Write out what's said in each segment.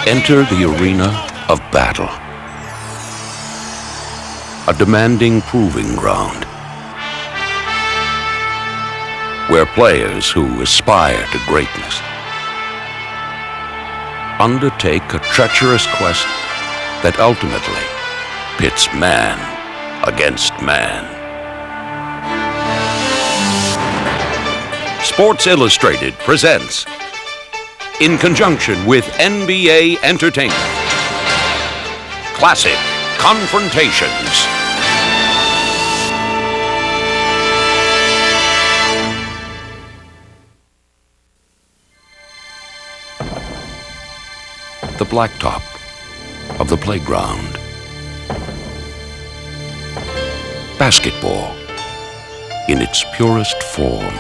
Enter the arena of battle. A demanding proving ground where players who aspire to greatness undertake a treacherous quest that ultimately pits man against man. Sports Illustrated presents, in conjunction with NBA Entertainment, Classic Confrontations. The blacktop of the playground. Basketball in its purest form.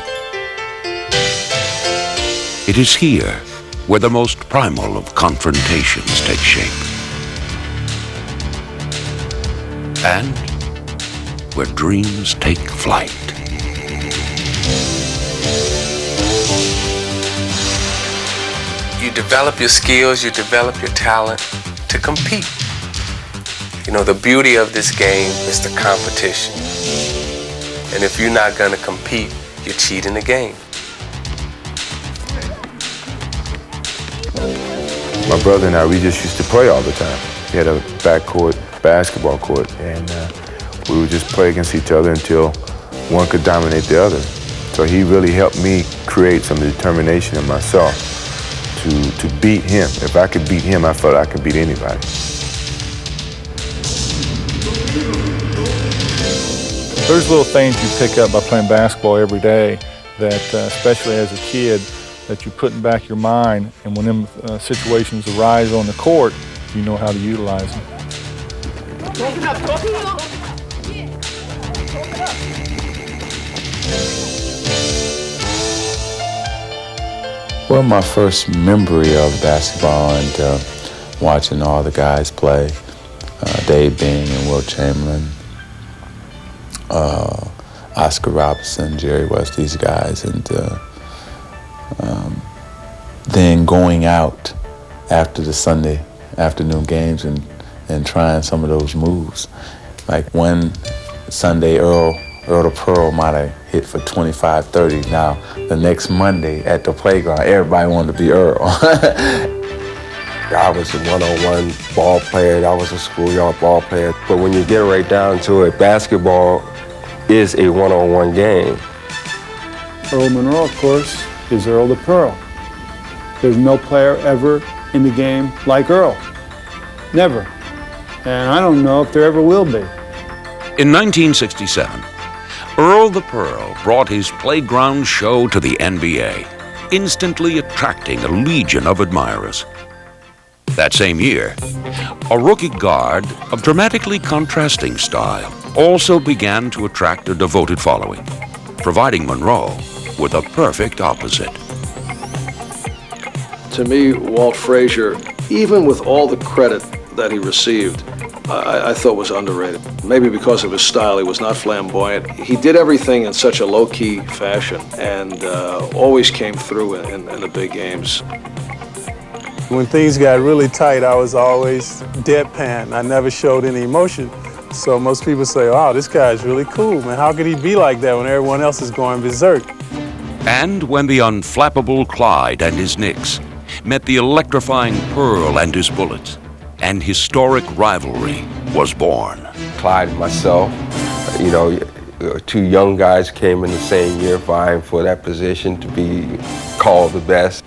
It is here where the most primal of confrontations take shape. And where dreams take flight. You develop your skills, you develop your talent to compete. You know, the beauty of this game is the competition. And if you're not gonna compete, you're cheating the game. My brother and I, we just used to play all the time. We had a backcourt basketball court, and we would just play against each other until one could dominate the other. So he really helped me create some determination in myself to beat him. If I could beat him, I felt I could beat anybody. There's little things you pick up by playing basketball every day that, especially as a kid, that you put in the back of your mind, and when them situations arise on the court, you know how to utilize them. Well, my first memory of basketball and watching all the guys play, Dave Bing and Wilt Chamberlain, Oscar Robertson, Jerry West, these guys, and then going out after the Sunday afternoon games and trying some of those moves. Like one Sunday, Earl the Pearl might have hit for 25, 30. Now, the next Monday at the playground, everybody wanted to be Earl. I was a one-on-one ball player. I was a schoolyard ball player. But when you get right down to it, basketball is a one-on-one game. Earl Monroe, of course, is Earl the Pearl. There's no player ever in the game like Earl. Never. And I don't know if there ever will be. In 1967, Earl the Pearl brought his playground show to the NBA, instantly attracting a legion of admirers. That same year, a rookie guard of dramatically contrasting style also began to attract a devoted following, providing Monroe with a perfect opposite. To me, Walt Frazier, even with all the credit that he received, I thought was underrated. Maybe because of his style, he was not flamboyant. He did everything in such a low-key fashion and always came through in the big games. When things got really tight, I was always deadpan. I never showed any emotion. So most people say, wow, this guy's really cool, man. How could he be like that when everyone else is going berserk? And when the unflappable Clyde and his Knicks met the electrifying Pearl and his Bullets, an historic rivalry was born. Clyde and myself, you know, two young guys came in the same year vying for that position to be called the best.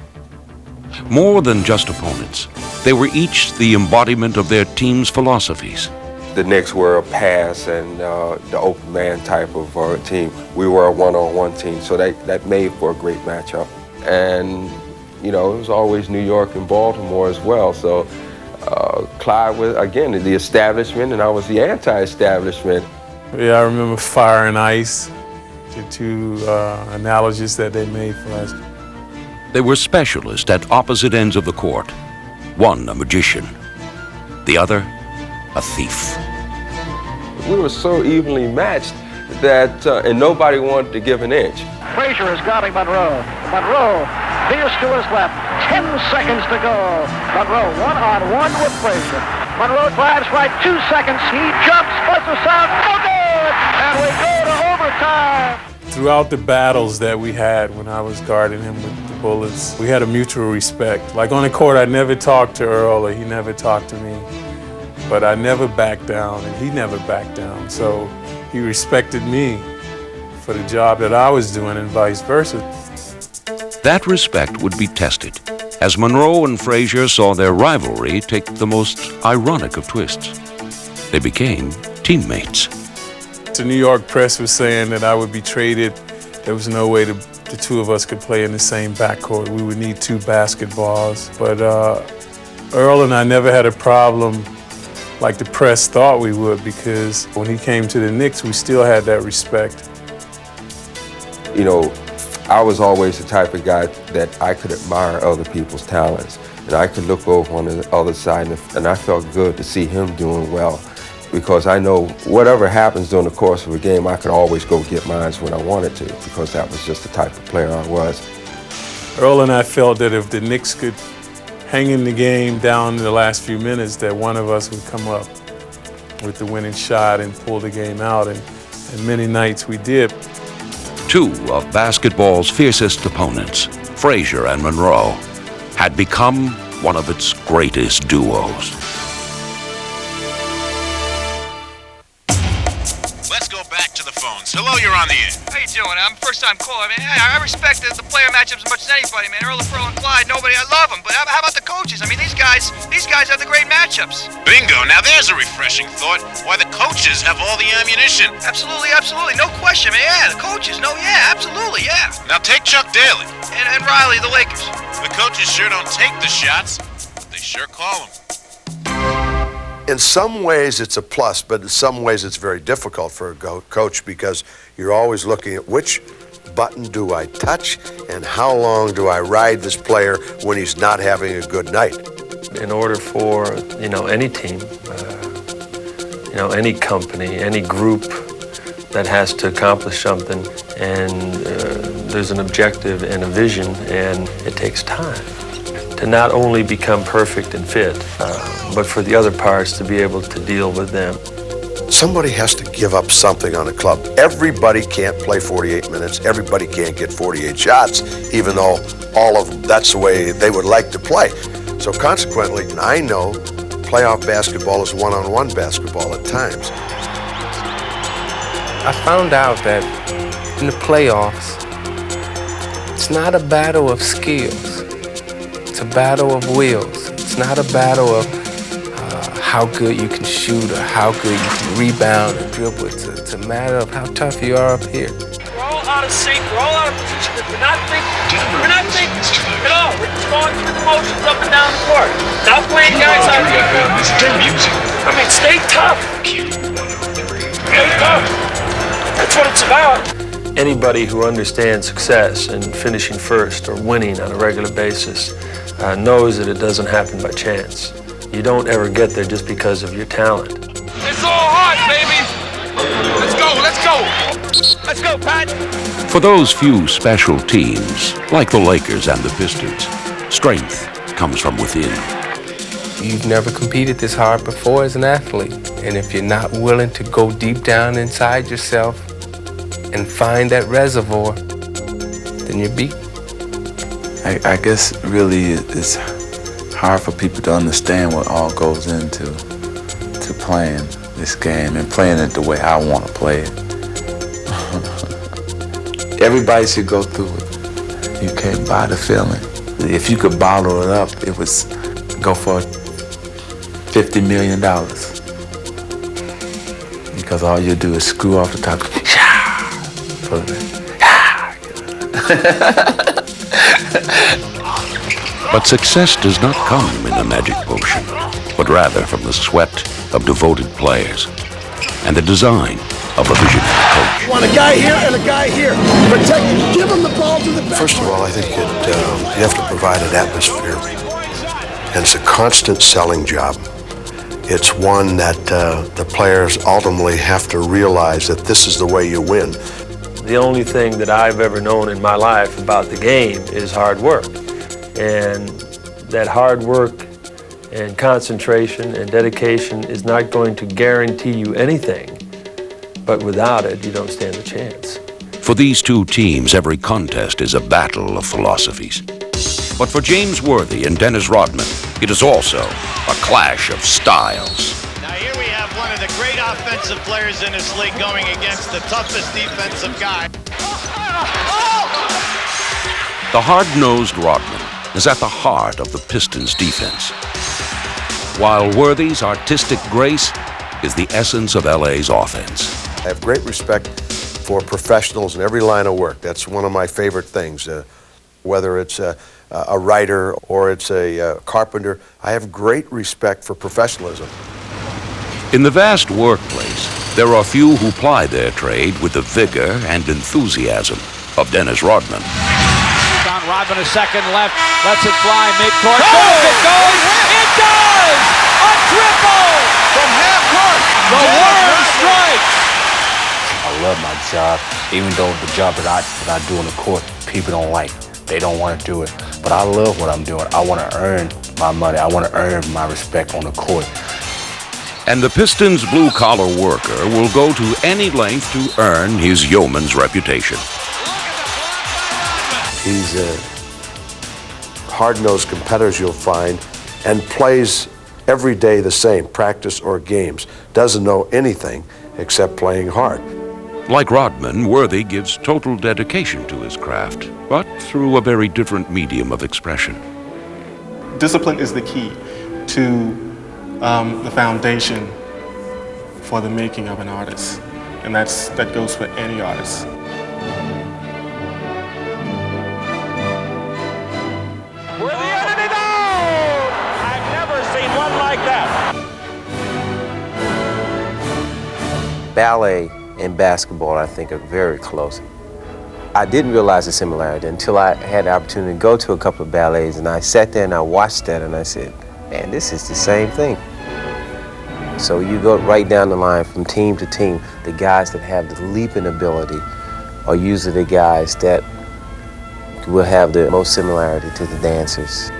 More than just opponents, they were each the embodiment of their team's philosophies. The Knicks were a pass and the open man type of team. We were a one-on-one team, so that made for a great matchup. And, you know, it was always New York and Baltimore as well. So Clyde was, again, the establishment, and I was the anti-establishment. Yeah, I remember Fire and Ice, the two analogies that they made for us. They were specialists at opposite ends of the court. One a magician, the other a thief. We were so evenly matched that, and nobody wanted to give an inch. Frazier is guarding Monroe. Monroe veers to his left, 10 seconds to go. Monroe one-on-one with Frazier. Monroe drives right, 2 seconds. He jumps, buzzer sound, no good! And we go to overtime. Throughout the battles that we had when I was guarding him with the Bullets, we had a mutual respect. Like on the court, I never talked to Earl or he never talked to me. But I never backed down and he never backed down. So he respected me for the job that I was doing and vice versa. That respect would be tested as Monroe and Frazier saw their rivalry take the most ironic of twists. They became teammates. The New York press was saying that I would be traded. There was no way the two of us could play in the same backcourt. We would need 2 basketballs. But Earl and I never had a problem like the press thought we would, because when he came to the Knicks, we still had that respect. You know, I was always the type of guy that I could admire other people's talents. And I could look over on the other side and I felt good to see him doing well, because I know whatever happens during the course of a game, I could always go get mine when I wanted to, because that was just the type of player I was. Earl and I felt that if the Knicks could hang in the game down in the last few minutes, that one of us would come up with the winning shot and pull the game out, and many nights we did. 2 of basketball's fiercest opponents, Frazier and Monroe, had become one of its greatest duos. Let's go back to the phones. Hello, you're on the air. How you doing? I'm first time caller. I mean, hey, I respect the player matchups as much as anybody, man. Earl, Pearl, and Clyde, nobody, I love them. But how about the coaches? I mean, these guys have the great matchups. Bingo. Now there's a refreshing thought. Why the coaches have all the ammunition. Absolutely, absolutely. No question, man. Yeah, the coaches. No, yeah, absolutely, yeah. Now take Chuck Daly. And Riley, the Lakers. The coaches sure don't take the shots, but they sure call them. In some ways it's a plus, but in some ways it's very difficult for a coach, because you're always looking at which button do I touch and how long do I ride this player when he's not having a good night. In order for, any team, any company, any group that has to accomplish something, and there's an objective and a vision, and it takes time to not only become perfect and fit, but for the other parts to be able to deal with them. Somebody has to give up something on a club. Everybody can't play 48 minutes. Everybody can't get 48 shots, even though all of them, that's the way they would like to play. So consequently, I know playoff basketball is one-on-one basketball at times. I found out that in the playoffs, it's not a battle of skills. It's a battle of wills. It's not a battle of how good you can shoot or how good you can rebound or dribble. It's a matter of how tough you are up here. We're all out of sync. We're all out of position. We're not thinking at all. We're just going through the motions up and down the court. Not playing guys out here. I mean, stay tough. Stay tough. That's what it's about. Anybody who understands success and finishing first or winning on a regular basis knows that it doesn't happen by chance. You don't ever get there just because of your talent. It's all hard, baby. Let's go. Let's go, Pat. For those few special teams, like the Lakers and the Pistons, strength comes from within. You've never competed this hard before as an athlete. And if you're not willing to go deep down inside yourself and find that reservoir, then you're beat. I guess really it's hard for people to understand what all goes into playing this game and playing it the way I want to play it. Everybody should go through it. You can't buy the feeling. If you could bottle it up, it would go for $50 million. Because all you do is screw off the top. Put it in. But success does not come in a magic potion, but rather from the sweat of devoted players and the design of a visionary coach. Want a guy here and a guy here. Protect him. Give him the ball to the back. First of all, I think you have to provide an atmosphere. And it's a constant selling job. It's one that the players ultimately have to realize that this is the way you win. The only thing that I've ever known in my life about the game is hard work. And that hard work and concentration and dedication is not going to guarantee you anything, but without it, you don't stand a chance. For these two teams, every contest is a battle of philosophies. But for James Worthy and Dennis Rodman, it is also a clash of styles. Now here we have one of the great offensive players in this league going against the toughest defensive guy. The hard-nosed Rodman is at the heart of the Pistons' defense, while Worthy's artistic grace is the essence of LA's offense. I have great respect for professionals in every line of work. That's one of my favorite things. Whether it's a writer or it's a carpenter, I have great respect for professionalism. In the vast workplace, there are few who ply their trade with the vigor and enthusiasm of Dennis Rodman. Down Rodman a second left, lets it fly, midcourt, goes, it goes! It does! A triple! From half court! The worm strikes! I love my job, even though the job that I do on the court, people don't like. They don't want to do it. But I love what I'm doing. I want to earn my money. I want to earn my respect on the court. And the Pistons' blue-collar worker will go to any length to earn his yeoman's reputation. He's a hard-nosed competitor you'll find and plays every day the same, practice or games. Doesn't know anything except playing hard. Like Rodman, Worthy gives total dedication to his craft, but through a very different medium of expression. Discipline is the key to the foundation for the making of an artist, and that goes for any artist. Worthy ended it out! I've never seen one like that. Ballet and basketball, I think, are very close. I didn't realize the similarity until I had the opportunity to go to a couple of ballets, and I sat there and I watched that and I said, man, this is the same thing. So you go right down the line from team to team. The guys that have the leaping ability are usually the guys that will have the most similarity to the dancers.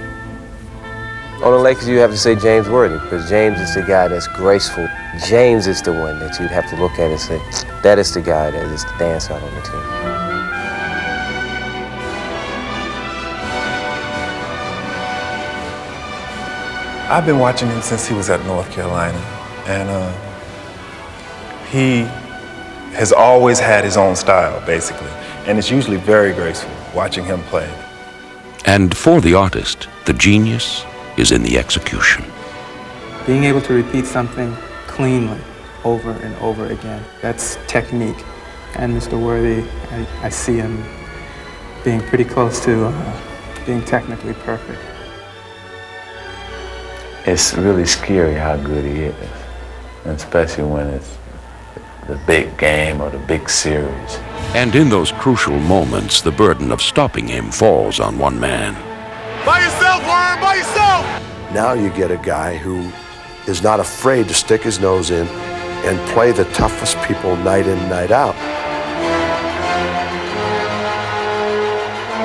On the Lakers, you have to say James Worthy, because James is the guy that's graceful. James is the one that you'd have to look at and say, that is the guy that is the dancer on the team. I've been watching him since he was at North Carolina, and he has always had his own style, basically, and it's usually very graceful watching him play. And for the artist, the genius is in the execution. Being able to repeat something cleanly over and over again, that's technique. And Mr. Worthy, I see him being pretty close to being technically perfect. It's really scary how good he is, and especially when it's the big game or the big series. And in those crucial moments, the burden of stopping him falls on one man. By yourself, Worm, by yourself! Now you get a guy who is not afraid to stick his nose in and play the toughest people night in, night out.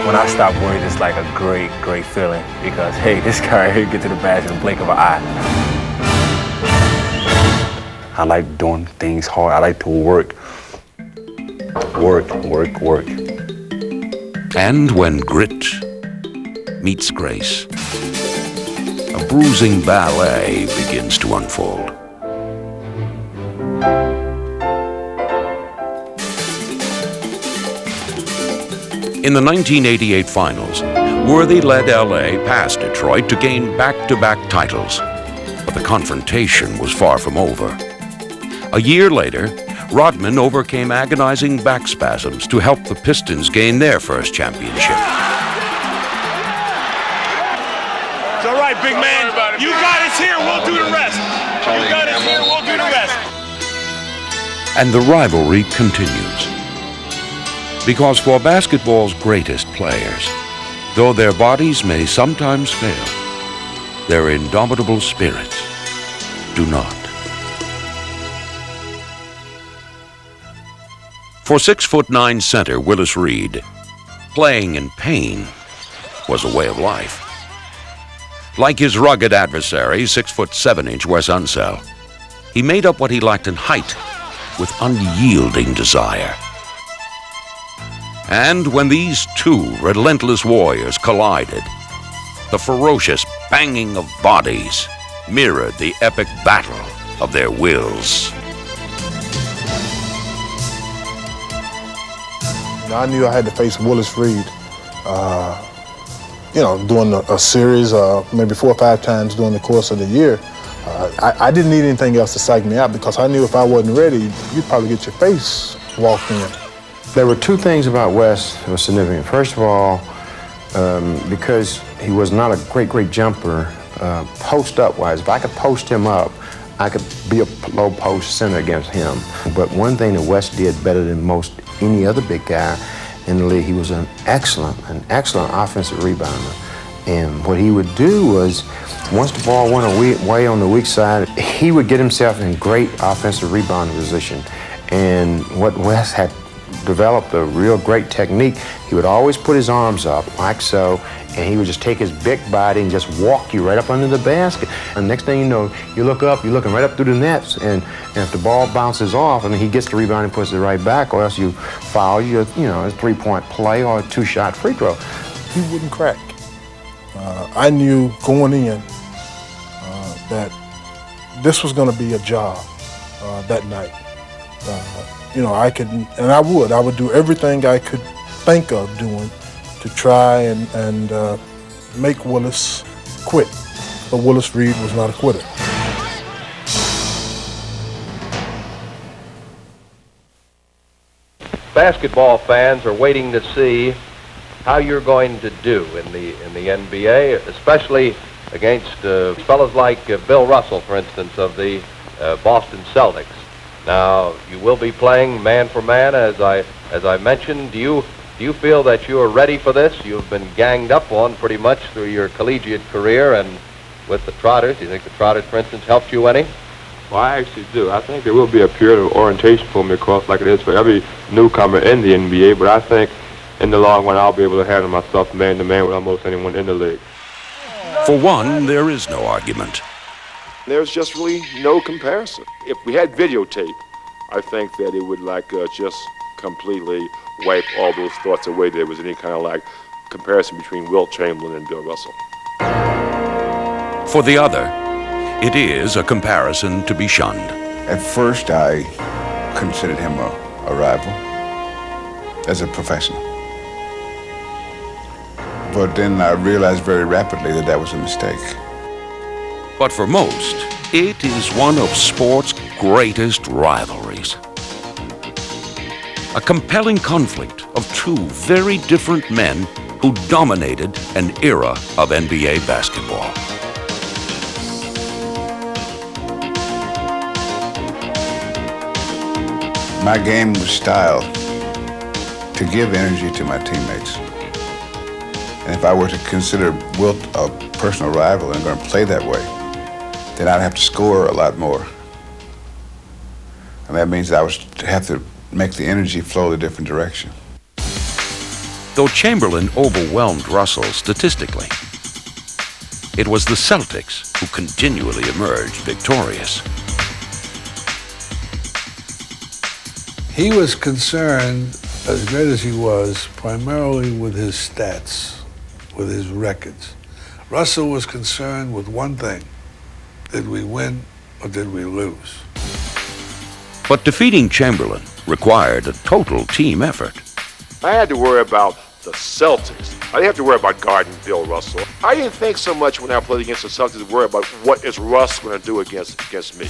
When I stop worrying, it's like a great, great feeling because, hey, this guy right here get to the basket in the blink of an eye. I like doing things hard. I like to work. Work, work, work. And when grit meets grace, a bruising ballet begins to unfold. In the 1988 finals, Worthy led LA past Detroit to gain back-to-back titles, but the confrontation was far from over. A year later, Rodman overcame agonizing back spasms to help the Pistons gain their first championship. It's all right, big man. You got us here, we'll do the rest. You got us here, we'll do the rest. And the rivalry continues. Because for basketball's greatest players, though their bodies may sometimes fail, their indomitable spirits do not. For 6'9" center Willis Reed, playing in pain was a way of life. Like his rugged adversary, 6'7" Wes Unseld, he made up what he lacked in height with unyielding desire. And when these two relentless warriors collided, the ferocious banging of bodies mirrored the epic battle of their wills. I knew I had to face Willis Reed, doing a series, maybe 4 or 5 times during the course of the year. I didn't need anything else to psych me out because I knew if I wasn't ready, you'd probably get your face walked in. There were 2 things about Wes that were significant. First of all, because he was not a great jumper, post-up wise, if I could post him up, I could be a low post center against him. But one thing that Wes did better than most any other big guy in the league, he was an excellent offensive rebounder. And what he would do was, once the ball went away on the weak side, he would get himself in great offensive rebounding position. And what Wes had developed a real great technique, he would always put his arms up like so, and he would just take his big body and just walk you right up under the basket. And next thing you know, you look up, you're looking right up through the nets, and if the ball bounces off, and he gets the rebound and puts it right back, or else you foul, a 3-point play or a 2-shot free throw. He wouldn't crack. I knew going in that this was going to be a job that night. I would do everything I could think of doing to try and make Willis quit. But Willis Reed was not a quitter. Basketball fans are waiting to see how you're going to do in the NBA, especially against fellas like Bill Russell, for instance, of the Boston Celtics. Now, you will be playing man for man, as I mentioned. Do you feel that you are ready for this? You've been ganged up on pretty much through your collegiate career, and with the Trotters, do you think the Trotters, for instance, helped you any? Well, I actually do. I think there will be a period of orientation for me, of course, like it is for every newcomer in the NBA, but I think in the long run I'll be able to handle myself man-to-man with almost anyone in the league. For one, there is no argument. There's just really no comparison. If we had videotape, I think that it would just completely wipe all those thoughts away. There was any kind of comparison between Wilt Chamberlain and Bill Russell. For the other, it is a comparison to be shunned. At first, I considered him a rival as a professional. But then I realized very rapidly that that was a mistake. But for most, it is one of sport's greatest rivalries. A compelling conflict of 2 very different men who dominated an era of NBA basketball. My game was styled to give energy to my teammates. And if I were to consider Wilt a personal rival and going to play that way, then I'd have to score a lot more. And that means I would have to make the energy flow a different direction. Though Chamberlain overwhelmed Russell statistically, it was the Celtics who continually emerged victorious. He was concerned, as great as he was, primarily with his stats, with his records. Russell was concerned with one thing: did we win or did we lose? But defeating Chamberlain required a total team effort. I had to worry about the Celtics. I didn't have to worry about guarding Bill Russell. I didn't think so much when I played against the Celtics to worry about what is Russ going to do against me.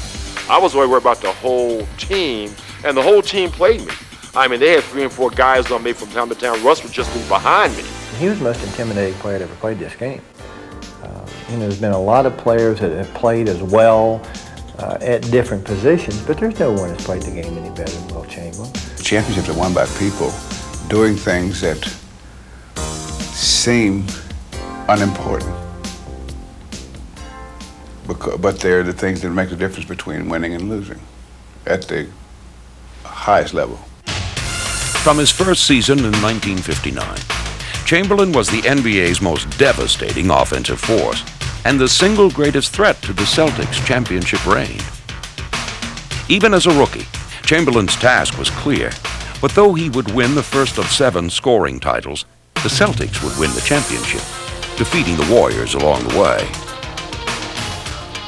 I was worried about the whole team, and the whole team played me. I mean, they had 3 and 4 guys on me from time to time. Russ would just be behind me. He was the most intimidating player that ever played this game. There's been a lot of players that have played as well at different positions, but there's no one that's played the game any better than Wilt Chamberlain. Championships are won by people doing things that seem unimportant, but they're the things that make the difference between winning and losing at the highest level. From his first season in 1959, Chamberlain was the NBA's most devastating offensive force and the single greatest threat to the Celtics' championship reign. Even as a rookie, Chamberlain's task was clear, but though he would win the first of 7 scoring titles, the Celtics would win the championship, defeating the Warriors along the way.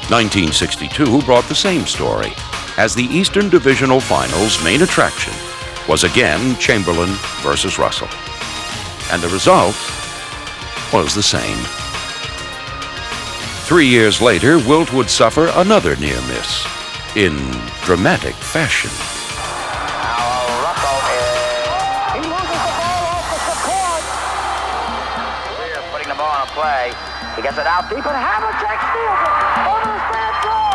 1962 brought the same story, as the Eastern Divisional Finals' main attraction was again Chamberlain versus Russell. And the result was the same. 3 years later, Wilt would suffer another near miss, in dramatic fashion. He loses the ball off the support. We're putting the ball on a play. He gets it out deep, and Havlicek steals it over his bad throw.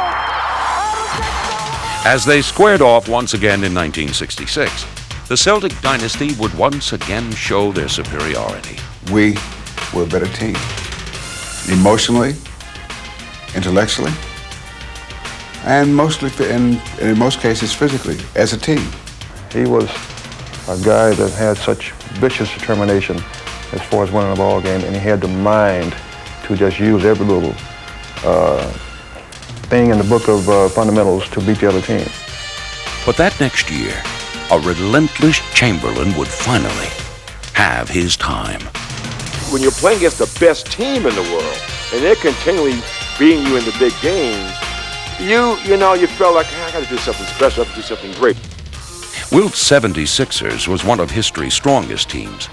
As they squared off once again in 1966, the Celtic dynasty would once again show their superiority. We were a better team, emotionally, intellectually, and mostly, in most cases, physically, as a team. He was a guy that had such vicious determination as far as winning a ball game, and he had the mind to just use every little thing in the book of fundamentals to beat the other team. But that next year, a relentless Chamberlain would finally have his time. When you're playing against the best team in the world, and they're continually beating you in the big games, you felt like, I got to do something special, I have to do something great. Wilt's 76ers was one of history's strongest teams.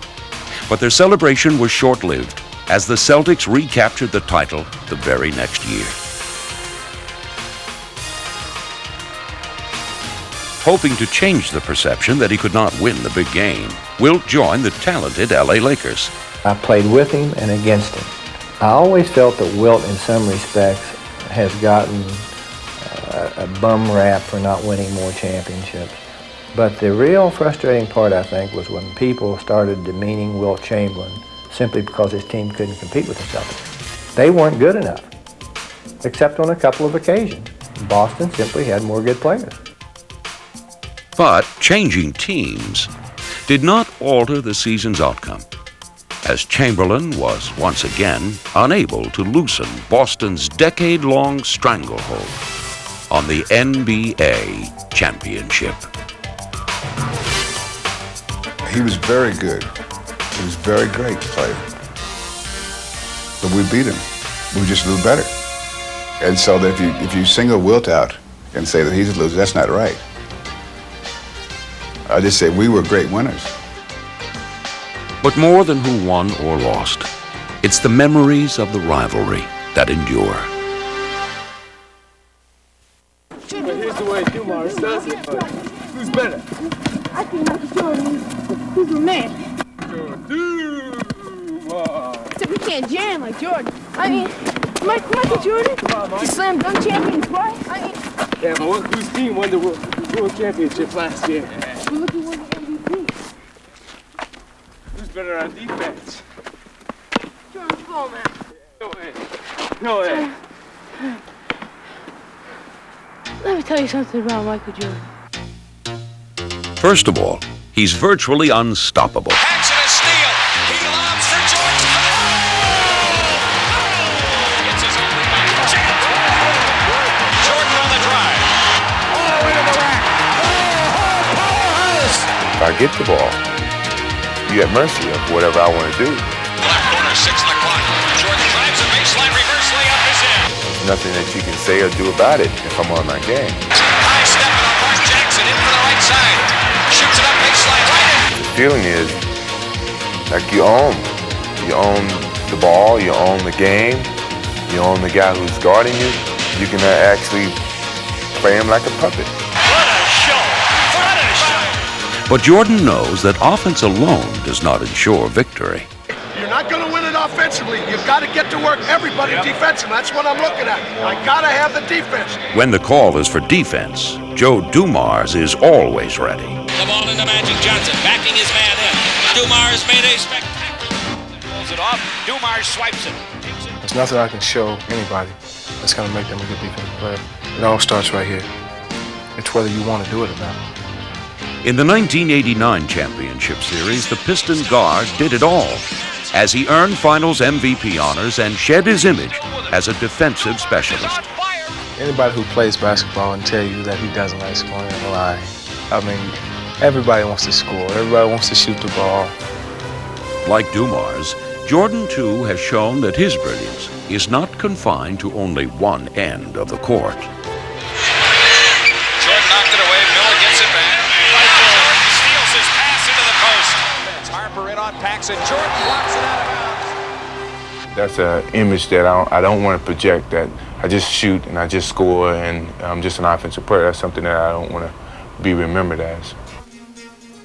But their celebration was short-lived, as the Celtics recaptured the title the very next year. Hoping to change the perception that he could not win the big game, Wilt joined the talented LA Lakers. I played with him and against him. I always felt that Wilt, in some respects, has gotten a bum rap for not winning more championships. But the real frustrating part, I think, was when people started demeaning Wilt Chamberlain simply because his team couldn't compete with the Celtics. They weren't good enough, except on a couple of occasions. Boston simply had more good players. But changing teams did not alter the season's outcome, as Chamberlain was once again unable to loosen Boston's decade-long stranglehold on the NBA championship. He was very good. He was very great player. But we beat him. We were just a little better. And so that if you single Wilt out and say that he's a loser, that's not right. I just say we were great winners. But more than who won or lost, it's the memories of the rivalry that endure. But here's the way Dumars does it. Who's better? I think Michael Jordan. He's my man. Except we can't jam like Jordan. I mean, Michael Jordan, the slam dunk champion twice. Yeah, but whose team won the world championship last year? We're looking for the MVP. Who's better on defense? Jordan's ball, man. No way. No way. Let me tell you something about Michael Jordan. First of all, he's virtually unstoppable. If I get the ball, you at mercy of whatever I want to do. Left corner, 6 on the clock. Jordan drives a baseline, reverse layup is in. There's nothing that you can say or do about it if I'm on my game. High step on Mark Jackson in for the right side. Shoots it up baseline, right in. The feeling is like you own. You own the ball, you own the game, you own the guy who's guarding you. You can actually play him like a puppet. But Jordan knows that offense alone does not ensure victory. You're not going to win it offensively. You've got to get to work everybody defensively. That's what I'm looking at. I got to have the defense. When the call is for defense, Joe Dumars is always ready. The ball into Magic Johnson, backing his man in. Dumars made a spectacular. Pulls it off. Dumars swipes it. There's nothing I can show anybody that's going to make them a good defensive player. It all starts right here. It's whether you want to do it or not. In the 1989 championship series, the Piston guard did it all. as he earned finals MVP honors and shed his image as a defensive specialist. Anybody who plays basketball and tell you that he doesn't like scoring is lying. I mean, everybody wants to score. Everybody wants to shoot the ball. Like Dumars, Jordan, too, has shown that his brilliance is not confined to only one end of the court. Jordan knocked it away. Miller gets it back. Jordan steals his pass into the post. Harper in on Paxson. Jordan blocks it out of bounds. That's an image that I don't want to project, that I just shoot and I just score and I'm just an offensive player. That's something that I don't want to be remembered as.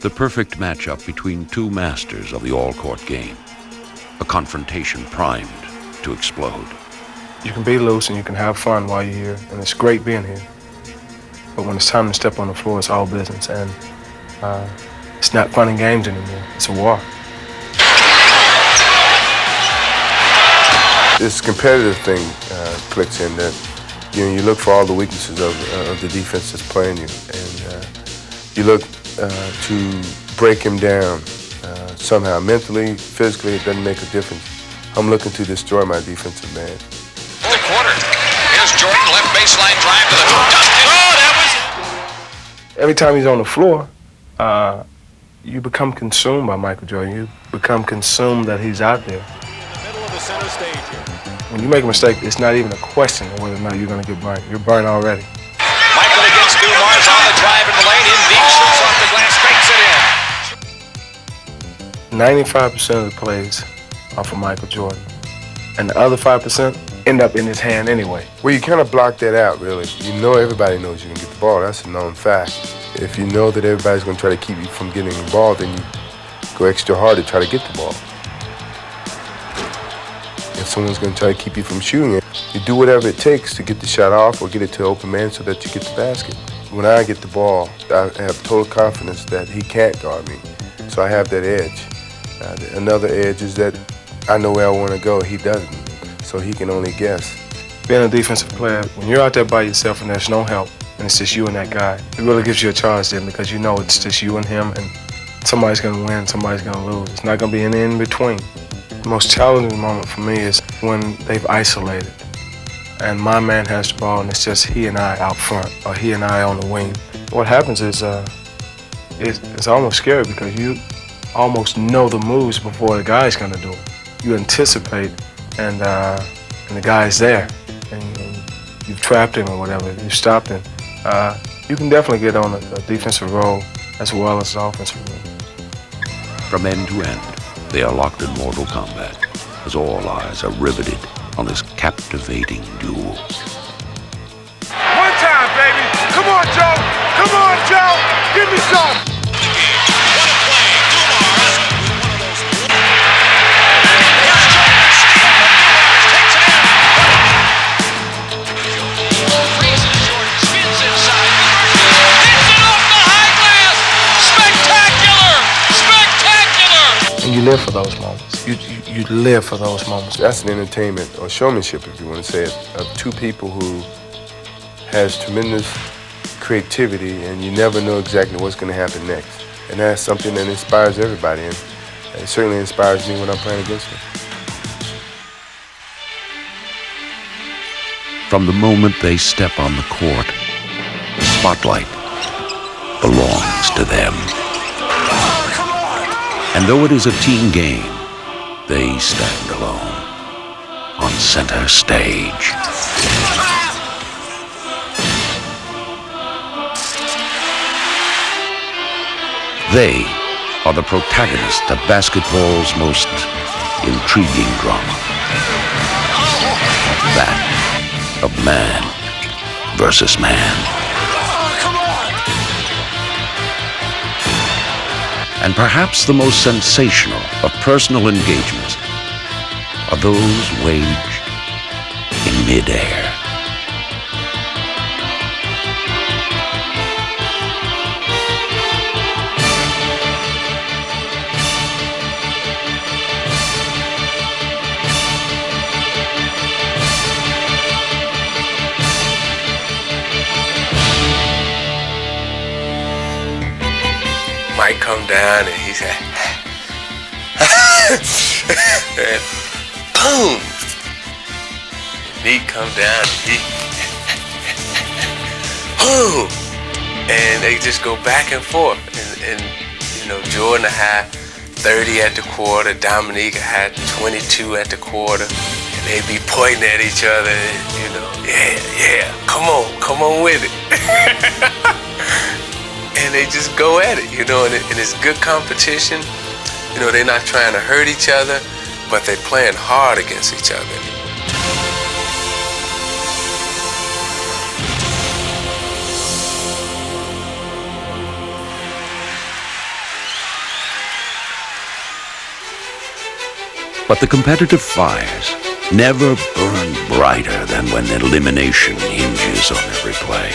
The perfect matchup between two masters of the all-court game. A confrontation primed to explode. You can be loose and you can have fun while you're here, and it's great being here. But when it's time to step on the floor, it's all business, and it's not fun and games anymore. It's a war. This competitive thing clicks in, that you look for all the weaknesses of the defense that's playing you, and you look to break him down somehow, mentally, physically. It doesn't make a difference. I'm looking to destroy my defensive man. The quarter. Here's Jordan, left baseline drive to the hoop. Dustin. Oh, that was... Every time he's on the floor, you become consumed by Michael Jordan. You become consumed that he's out there. Center stage here. When you make a mistake, it's not even a question of whether or not you're going to get burned. You're burned already. Michael against Dumars on the drive in the lane. In deep, shoots off the glass, banks it in. 95% of the plays are for Michael Jordan. And the other 5% end up in his hand anyway. Well, you kind of block that out, really. You know everybody knows you can get the ball. That's a known fact. If you know that everybody's going to try to keep you from getting the ball, then you go extra hard to try to get the ball. If someone's going to try to keep you from shooting it, you do whatever it takes to get the shot off or get it to an open man so that you get the basket. When I get the ball, I have total confidence that he can't guard me. So I have that edge. Another edge is that I know where I want to go. He doesn't. So he can only guess. Being a defensive player, when you're out there by yourself and there's no help, and it's just you and that guy, it really gives you a charge then, because you know it's just you and him, and somebody's going to win, somebody's going to lose. It's not going to be any in between. The most challenging moment for me is when they've isolated and my man has the ball and it's just he and I out front or he and I on the wing. What happens is it's almost scary because you almost know the moves before the guy's gonna do it. You anticipate and the guy's there and you've trapped him or whatever, you've stopped him. You can definitely get on a defensive role as well as an offensive role. From end to end, they are locked in mortal combat as all eyes are riveted on this captivating duel. One time, baby. Come on, Joe. Come on, Joe. Give me some. And you live for those moments. You live for those moments. That's an entertainment or showmanship, if you want to say it, of two people who has tremendous creativity and you never know exactly what's going to happen next. And that's something that inspires everybody, and it certainly inspires me when I'm playing against them. From the moment they step on the court, the spotlight belongs to them. And though it is a team game, they stand alone on center stage. They are the protagonists of basketball's most intriguing drama. That of man versus man. And perhaps the most sensational of personal engagements are those waged in midair. Might come down and he said, And boom! He come down, boom! And they just go back and forth. And you know, Jordan had 30 at the quarter, Dominique had 22 at the quarter. And they be pointing at each other, you know, yeah, come on with it. And they just go at it, you know, and it's good competition. You know, they're not trying to hurt each other, but they're playing hard against each other. But the competitive fires never burn brighter than when elimination hinges on every play.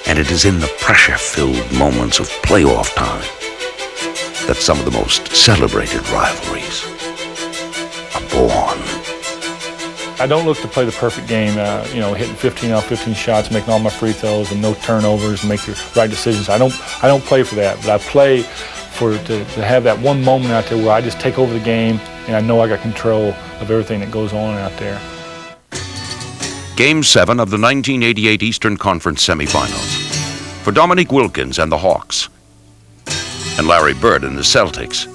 And it is in the pressure-filled moments of playoff time that some of the most celebrated rivalries are born. I don't look to play the perfect game, you know, hitting 15 out of 15 shots, making all my free throws and no turnovers, and make the right decisions. I don't play for that, but I play to have that one moment out there where I just take over the game and I know I got control of everything that goes on out there. Game 7 of the 1988 Eastern Conference semifinals. For Dominique Wilkins and the Hawks, and Larry Bird and the Celtics,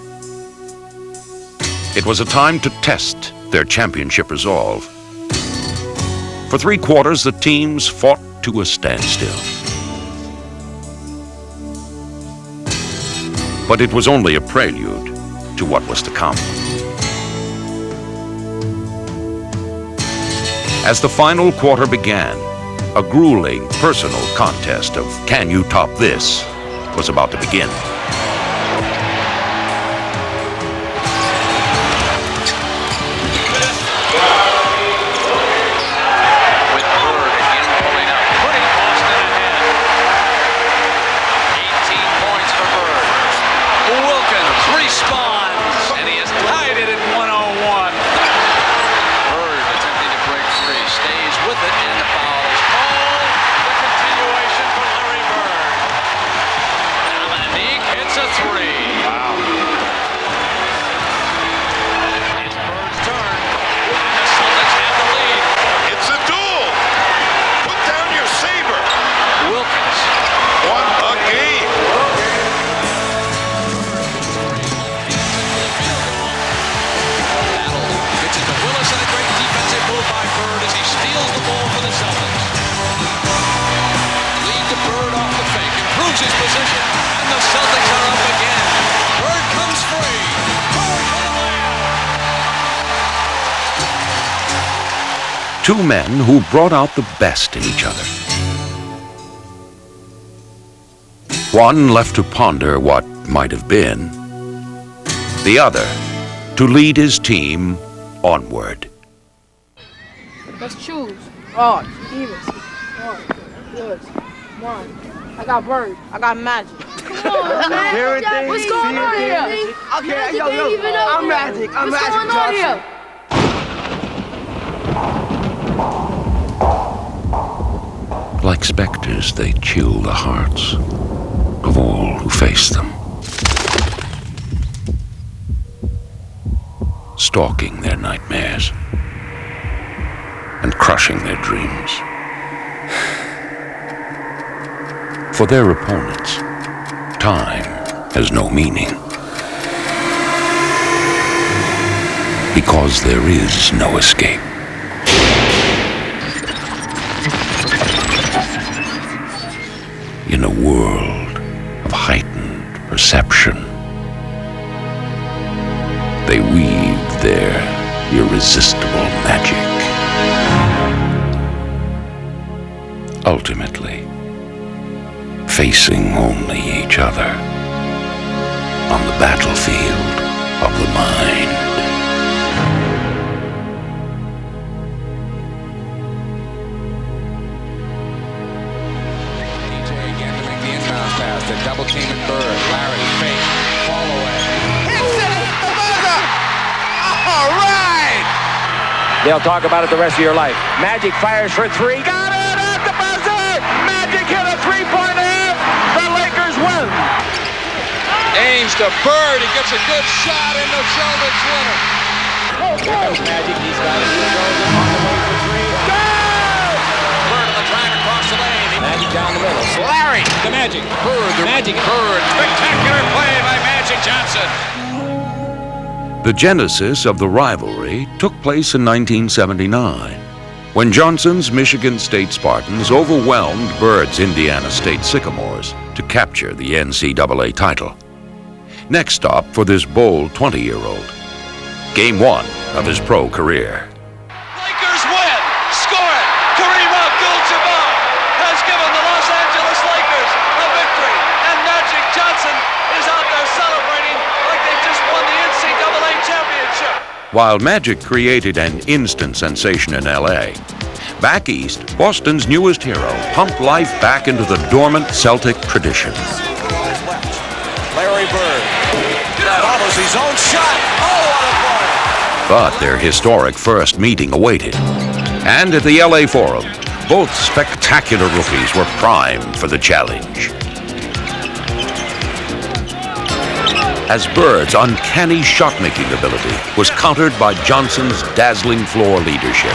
it was a time to test their championship resolve. For 3 quarters, the teams fought to a standstill. But it was only a prelude to what was to come. As the final quarter began, a grueling personal contest of can you top this was about to begin. Two men who brought out the best in each other. One left to ponder what might have been. The other to lead his team onward. Let's choose. Odd, even, odd, good, one. I got Bird. I got Magic. Come on, man. What's going on here? Okay, yo, I'm Magic. I'm Magic. What's going on here? Like specters, they chill the hearts of all who face them, stalking their nightmares and crushing their dreams. For their opponents, time has no meaning, because there is no escape. In a world of heightened perception, they weave their irresistible magic. Ultimately, facing only each other on the battlefield of the mind. Double team at Bird. Larry, fake, fall away. Hits it! The buzzer! All right! They'll talk about it the rest of your life. Magic fires for 3. Got it at the buzzer! Magic hit a three-pointer! The Lakers win! Ames to Bird. He gets a good shot into Sheldon's winner. Here comes Magic. He's got it. He goes on the way for three. Bird on the track across the lane. Magic down the middle. Larry, the Magic. Bird, the Magic. Bird. Spectacular play by Magic Johnson. The genesis of the rivalry took place in 1979, when Johnson's Michigan State Spartans overwhelmed Bird's Indiana State Sycamores to capture the NCAA title. Next stop for this bold 20-year-old, Game 1 of his pro career. Lakers win. Score it. Kareem Abdul-Jabbar has given the Los Angeles Lakers a victory, and Magic Johnson is out there celebrating like they just won the NCAA championship. While Magic created an instant sensation in L.A., back east, Boston's newest hero pumped life back into the dormant Celtic tradition. Larry Bird follows his own shot. Oh, what a play! But their historic first meeting awaited. And at the L.A. Forum, both spectacular rookies were primed for the challenge. As Bird's uncanny shot-making ability was countered by Johnson's dazzling floor leadership.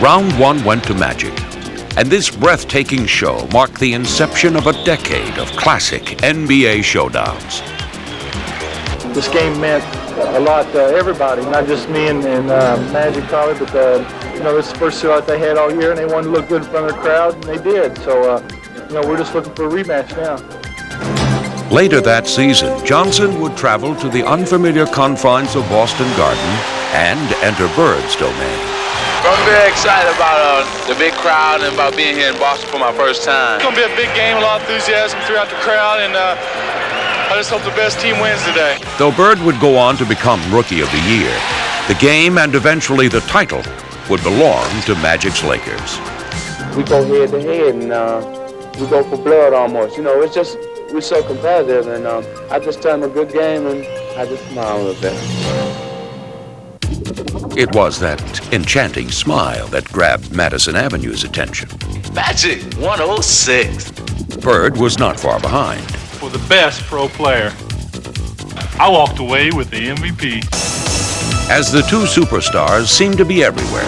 Round 1 went to Magic, and this breathtaking show marked the inception of a decade of classic NBA showdowns. This game meant a lot to everybody, not just me and Magic probably, but this is the first shot they had all year, and they wanted to look good in front of the crowd, and they did. So, we're just looking for a rematch now. Later that season, Johnson would travel to the unfamiliar confines of Boston Garden and enter Bird's domain. I'm very excited about the big crowd and about being here in Boston for my first time. It's going to be a big game, a lot of enthusiasm throughout the crowd, and I just hope the best team wins today. Though Bird would go on to become Rookie of the Year, the game and eventually the title would belong to Magic's Lakers. We go head to head and we go for blood almost. It's just, we're so competitive, and I just tell them a good game and I just smile a little bit. It was that enchanting smile that grabbed Madison Avenue's attention. Magic 106. Bird was not far behind. For the best pro player, I walked away with the MVP. As the two superstars seemed to be everywhere.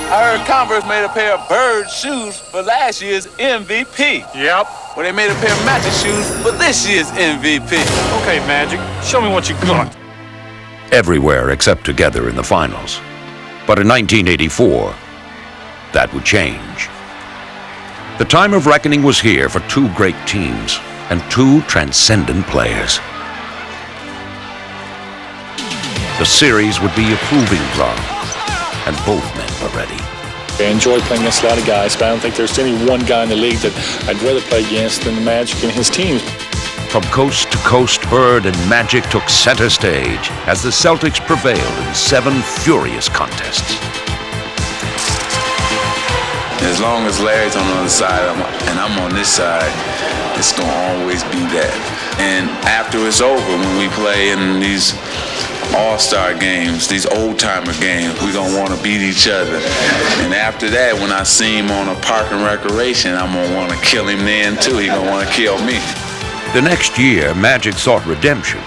I heard Converse made a pair of Bird shoes for last year's MVP. Yep. Well, they made a pair of Magic shoes for this year's MVP. Okay, Magic, show me what you got. Everywhere except together in the finals. But in 1984, that would change. The time of reckoning was here for two great teams and two transcendent players. The series would be a proving ground, and both men were ready. I enjoy playing against a lot of guys, but I don't think there's any one guy in the league that I'd rather play against than the Magic and his team. From coast to coast, Bird and Magic took center stage as the Celtics prevailed in 7 furious contests. As long as Larry's on the other side and I'm on this side, it's going to always be that. And after it's over, when we play in these all-star games, these old-timer games, we're going to want to beat each other. And after that, when I see him on a park and recreation, I'm going to want to kill him then, too. He's going to want to kill me. The next year, Magic sought redemption,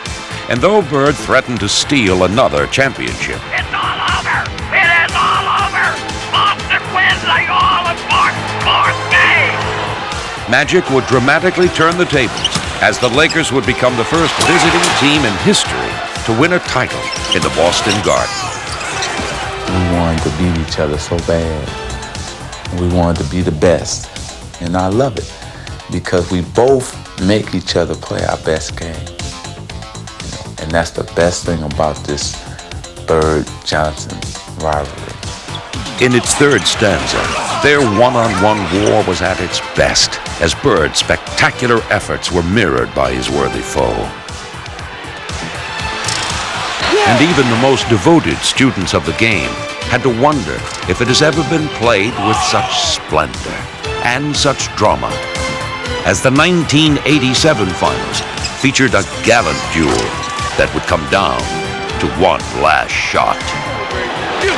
and though Bird threatened to steal another championship, It's all over! It is all over! Boston wins the all-important fourth game! Magic would dramatically turn the tables as the Lakers would become the first visiting team in history to win a title in the Boston Garden. We wanted to beat each other so bad. We wanted to be the best. And I love it because we both make each other play our best game. And that's the best thing about this Bird-Johnson rivalry. In its third stanza, their one-on-one war was at its best as Bird's spectacular efforts were mirrored by his worthy foe. And even the most devoted students of the game had to wonder if it has ever been played with such splendor and such drama, as the 1987 finals featured a gallant duel that would come down to one last shot. 5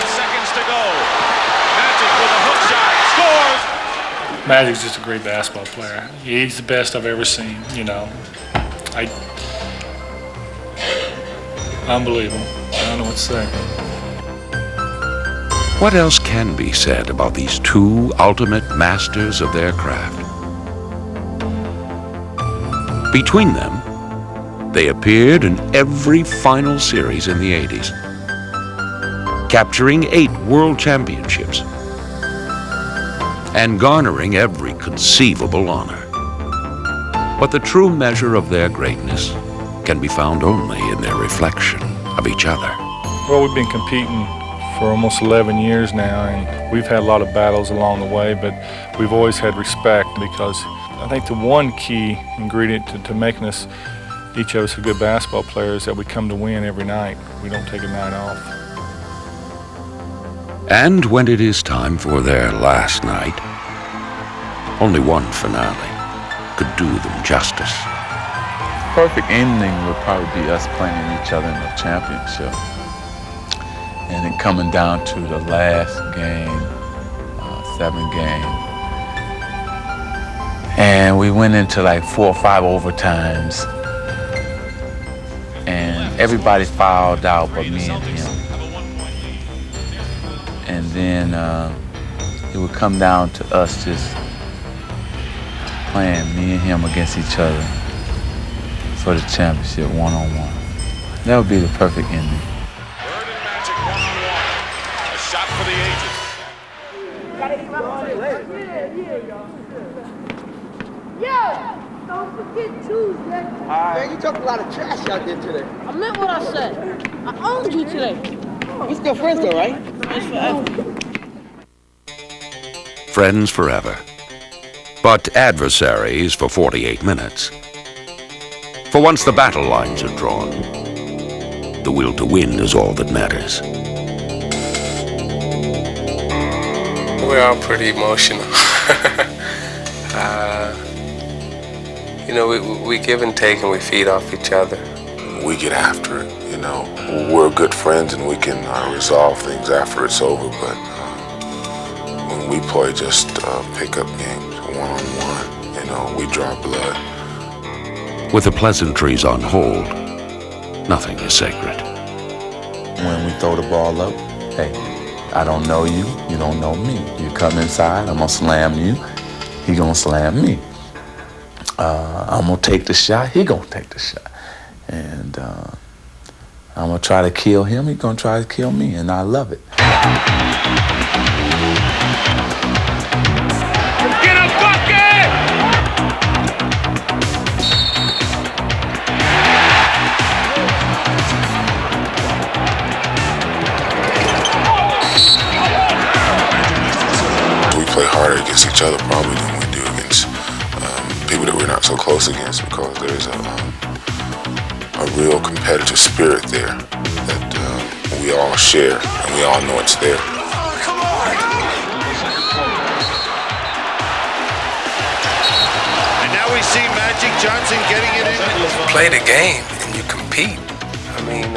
seconds to go. Magic with a hook shot. Magic's just a great basketball player. He's the best I've ever seen, you know. Unbelievable. I don't know what to say. What else can be said about these two ultimate masters of their craft? Between them, they appeared in every final series in the 80s, capturing 8 world championships and garnering every conceivable honor. But the true measure of their greatness can be found only in their reflection of each other. Well, we've been competing for almost 11 years now, and we've had a lot of battles along the way, but we've always had respect, because I think the one key ingredient to making us, each of us, a good basketball player is that we come to win every night. We don't take a night off. And when it is time for their last night, only one finale could do them justice. Perfect ending would probably be us playing each other in the championship. And then coming down to the last game, 7 game. And we went into like 4 or 5 overtimes. And everybody fouled out but me and him. And then it would come down to us just playing, me and him against each other for the championship one-on-one. That would be the perfect ending. A shot for the ages. Yeah! Don't forget Tuesday. Man, you talked a lot of trash out there today. I meant what I said. I owned you today. We still friends though, right? Friends forever. Friends forever, but adversaries for 48 minutes. For once the battle lines are drawn, the will to win is all that matters. We're all pretty emotional. You know, we give and take and we feed off each other. We get after it, you know. We're good friends and we can resolve things after it's over, but when we play just pick-up games, one-on-one, you know, we draw blood. With the pleasantries on hold, nothing is sacred. When we throw the ball up, hey, I don't know you, you don't know me. You come inside, I'm gonna slam you, he gonna slam me. I'm gonna take the shot, he gonna take the shot. And I'm gonna try to kill him, he gonna try to kill me, and I love it. Get a bucket! We play harder against each other probably than we do against people that we're not so close against, because there's a real competitive spirit there that we all share, and we all know it's there. And now we see Magic Johnson getting it in. You play the game and you compete. I mean,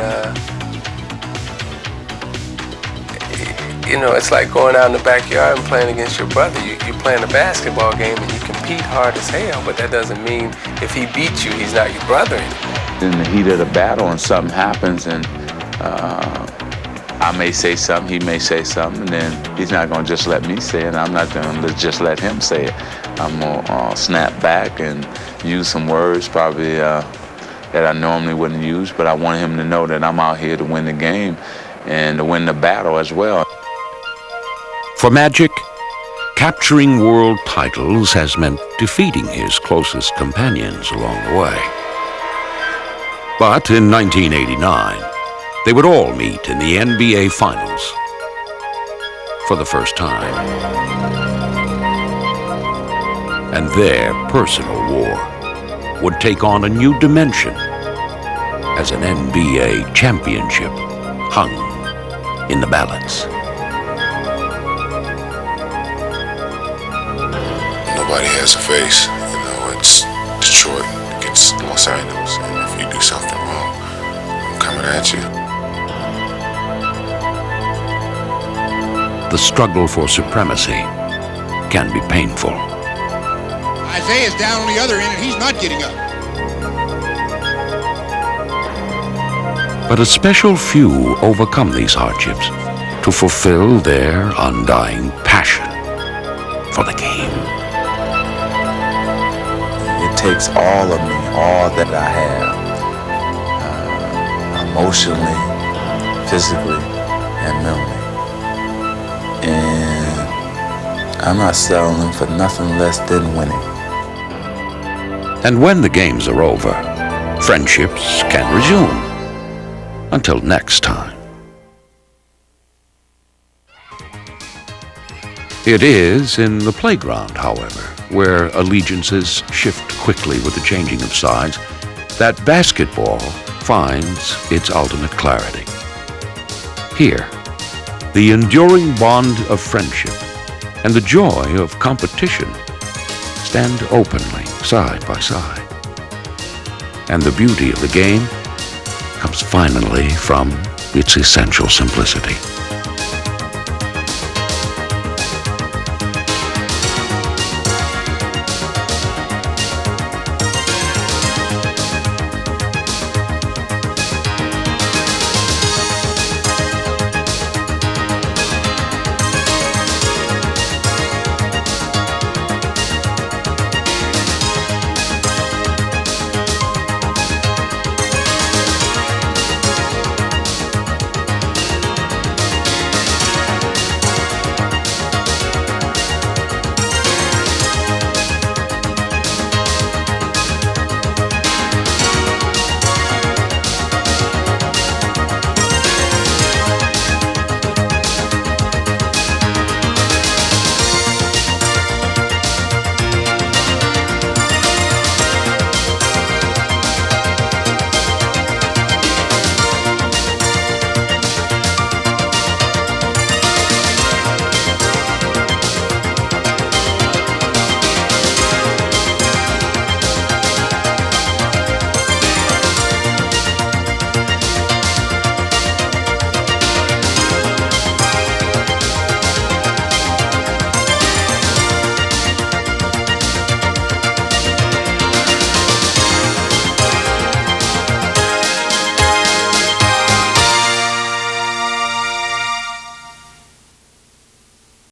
you know, it's like going out in the backyard and playing against your brother. You're playing a basketball game and you compete hard as hell, but that doesn't mean if he beats you, he's not your brother anymore. In the heat of the battle and something happens and I may say something, he may say something, and then he's not gonna just let me say it, I'm not gonna just let him say it. I'm gonna snap back and use some words probably that I normally wouldn't use, but I want him to know that I'm out here to win the game and to win the battle as well. For Magic, capturing world titles has meant defeating his closest companions along the way. But in 1989, they would all meet in the NBA Finals for the first time. And their personal war would take on a new dimension as an NBA championship hung in the balance. Nobody has a face, you know, it's Detroit against Los Angeles, and if you do something wrong, I'm coming at you. The struggle for supremacy can be painful. Isaiah's down on the other end, and he's not getting up. But a special few overcome these hardships to fulfill their undying passion for the game. It takes all of me, all that I have, emotionally, physically, and mentally. And I'm not settling for nothing less than winning. And when the games are over, friendships can resume. Until next time. It is in the playground, however, where allegiances shift quickly with the changing of sides, that basketball finds its ultimate clarity. Here, the enduring bond of friendship and the joy of competition stand openly side by side. And the beauty of the game comes finally from its essential simplicity.